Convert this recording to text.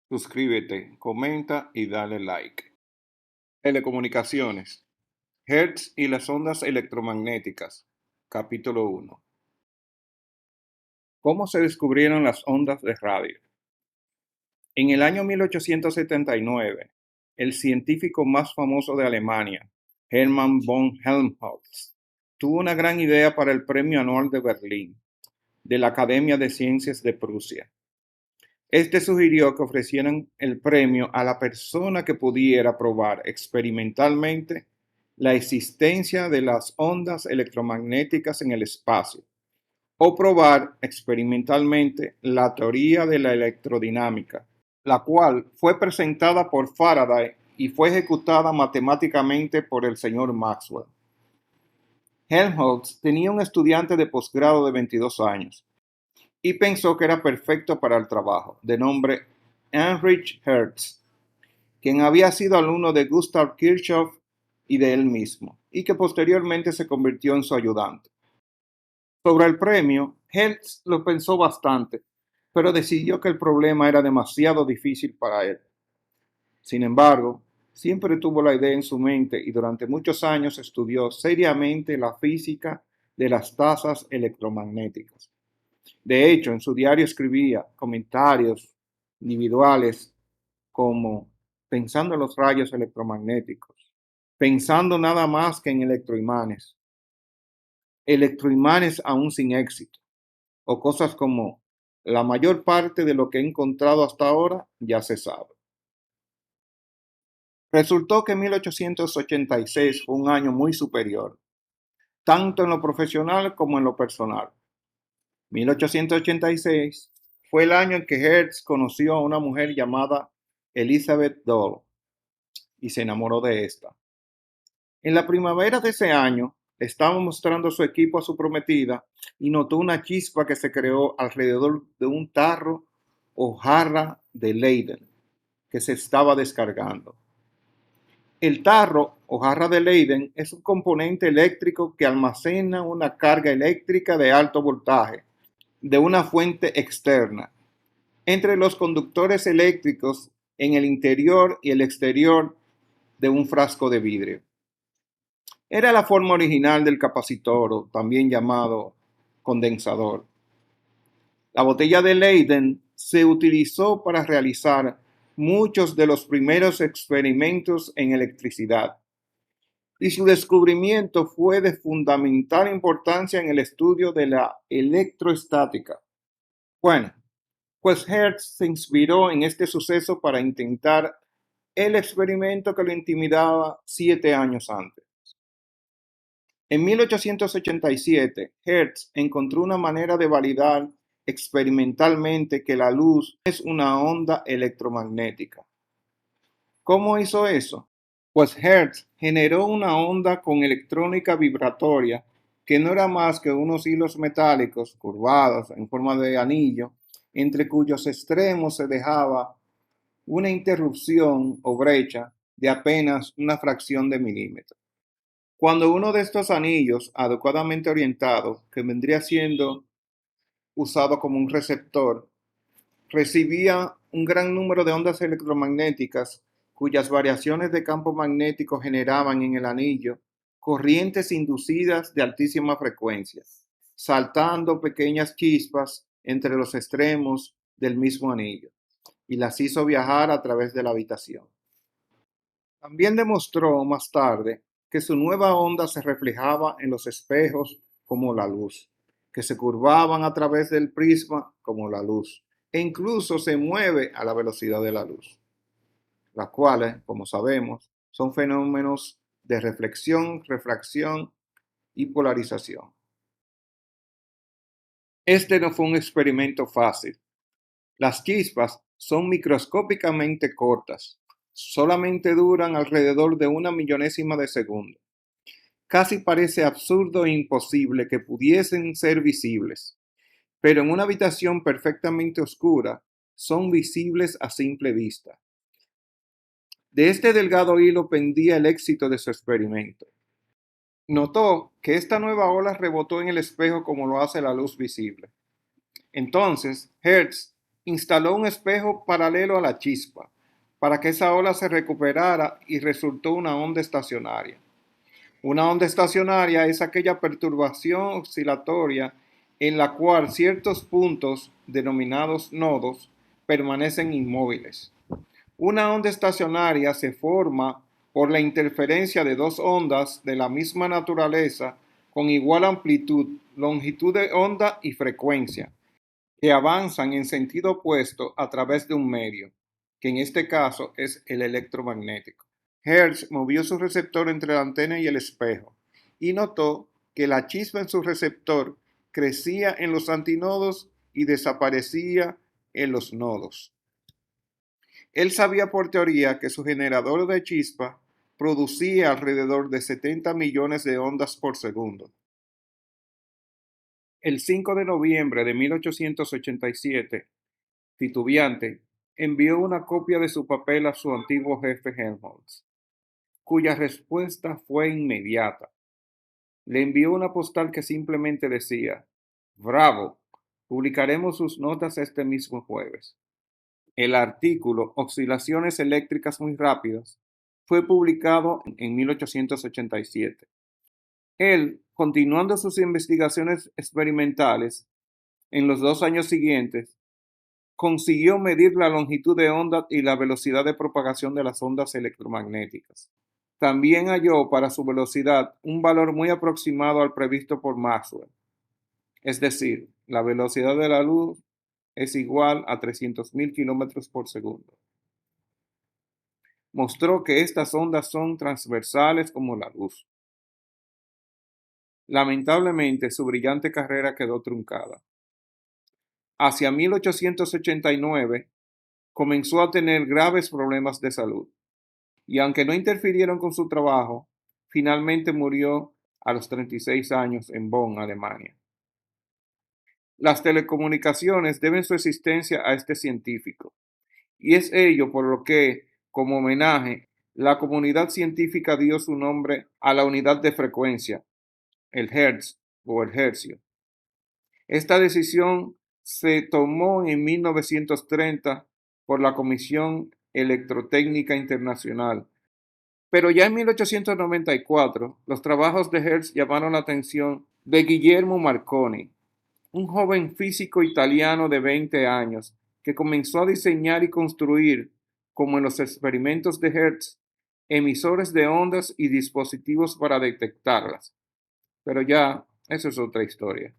Suscríbete, comenta y dale like. Telecomunicaciones. Hertz y las ondas electromagnéticas. Capítulo 1. ¿Cómo se descubrieron las ondas de radio? En el año 1879, el científico más famoso de Alemania, Hermann von Helmholtz, tuvo una gran idea para el Premio Anual de Berlín, de la Academia de Ciencias de Prusia. Este sugirió que ofrecieran el premio a la persona que pudiera probar experimentalmente la existencia de las ondas electromagnéticas en el espacio, o probar experimentalmente la teoría de la electrodinámica, la cual fue presentada por Faraday y fue ejecutada matemáticamente por el señor Maxwell. Helmholtz tenía un estudiante de posgrado de 22 años y pensó que era perfecto para el trabajo, de nombre Heinrich Hertz, quien había sido alumno de Gustav Kirchhoff y de él mismo, y que posteriormente se convirtió en su ayudante. Sobre el premio, Hertz lo pensó bastante, pero decidió que el problema era demasiado difícil para él. Sin embargo, siempre tuvo la idea en su mente y durante muchos años estudió seriamente la física de las tazas electromagnéticas. De hecho, en su diario escribía comentarios individuales como pensando en los rayos electromagnéticos, pensando nada más que en electroimanes aún sin éxito, o cosas como la mayor parte de lo que he encontrado hasta ahora ya se sabe. Resultó que 1886 fue un año muy superior, tanto en lo profesional como en lo personal. 1886 fue el año en que Hertz conoció a una mujer llamada Elizabeth Dole y se enamoró de esta. En la primavera de ese año, estaba mostrando su equipo a su prometida y notó una chispa que se creó alrededor de un tarro o jarra de Leyden que se estaba descargando. El tarro o jarra de Leyden es un componente eléctrico que almacena una carga eléctrica de alto voltaje de una fuente externa entre los conductores eléctricos en el interior y el exterior de un frasco de vidrio. Era la forma original del capacitor, también llamado condensador. La botella de Leyden se utilizó para realizar muchos de los primeros experimentos en electricidad, y su descubrimiento fue de fundamental importancia en el estudio de la electroestática. Bueno, pues Hertz se inspiró en este suceso para intentar el experimento que lo intimidaba 7 años antes. En 1887, Hertz encontró una manera de validar experimentalmente que la luz es una onda electromagnética. ¿Cómo hizo eso? Pues Hertz generó una onda con electrónica vibratoria que no era más que unos hilos metálicos curvados en forma de anillo, entre cuyos extremos se dejaba una interrupción o brecha de apenas una fracción de milímetro. Cuando uno de estos anillos adecuadamente orientado, que vendría siendo usado como un receptor, recibía un gran número de ondas electromagnéticas cuyas variaciones de campo magnético generaban en el anillo corrientes inducidas de altísima frecuencia, saltando pequeñas chispas entre los extremos del mismo anillo, y las hizo viajar a través de la habitación. También demostró más tarde que su nueva onda se reflejaba en los espejos como la luz, que se curvaban a través del prisma como la luz, e incluso se mueve a la velocidad de la luz, las cuales, como sabemos, son fenómenos de reflexión, refracción y polarización. Este no fue un experimento fácil. Las chispas son microscópicamente cortas, solamente duran alrededor de una millonésima de segundo. Casi parece absurdo e imposible que pudiesen ser visibles, pero en una habitación perfectamente oscura son visibles a simple vista. De este delgado hilo pendía el éxito de su experimento. Notó que esta nueva ola rebotó en el espejo como lo hace la luz visible. Entonces, Hertz instaló un espejo paralelo a la chispa para que esa ola se recuperara y resultó una onda estacionaria. Una onda estacionaria es aquella perturbación oscilatoria en la cual ciertos puntos, denominados nodos, permanecen inmóviles. Una onda estacionaria se forma por la interferencia de dos ondas de la misma naturaleza con igual amplitud, longitud de onda y frecuencia, que avanzan en sentido opuesto a través de un medio, que en este caso es el electromagnético. Hertz movió su receptor entre la antena y el espejo y notó que la chispa en su receptor crecía en los antinodos y desaparecía en los nodos. Él sabía por teoría que su generador de chispa producía alrededor de 70 millones de ondas por segundo. El 5 de noviembre de 1887, titubeante, envió una copia de su papel a su antiguo jefe Helmholtz, cuya respuesta fue inmediata. Le envió una postal que simplemente decía: «Bravo, publicaremos sus notas este mismo jueves». El artículo «Oscilaciones eléctricas muy rápidas» fue publicado en 1887. Él, continuando sus investigaciones experimentales en los 2 años siguientes, consiguió medir la longitud de onda y la velocidad de propagación de las ondas electromagnéticas. También halló para su velocidad un valor muy aproximado al previsto por Maxwell, es decir, la velocidad de la luz es igual a 300.000 kilómetros por segundo. Mostró que estas ondas son transversales como la luz. Lamentablemente, su brillante carrera quedó truncada. Hacia 1889, comenzó a tener graves problemas de salud, y aunque no interfirieron con su trabajo, finalmente murió a los 36 años en Bonn, Alemania. Las telecomunicaciones deben su existencia a este científico, y es ello por lo que, como homenaje, la comunidad científica dio su nombre a la unidad de frecuencia, el hertz o el hercio. Esta decisión se tomó en 1930 por la Comisión Electrotécnica Internacional, pero ya en 1894 los trabajos de Hertz llamaron la atención de Guillermo Marconi, un joven físico italiano de 20 años que comenzó a diseñar y construir, como en los experimentos de Hertz, emisores de ondas y dispositivos para detectarlas. Pero ya, eso es otra historia.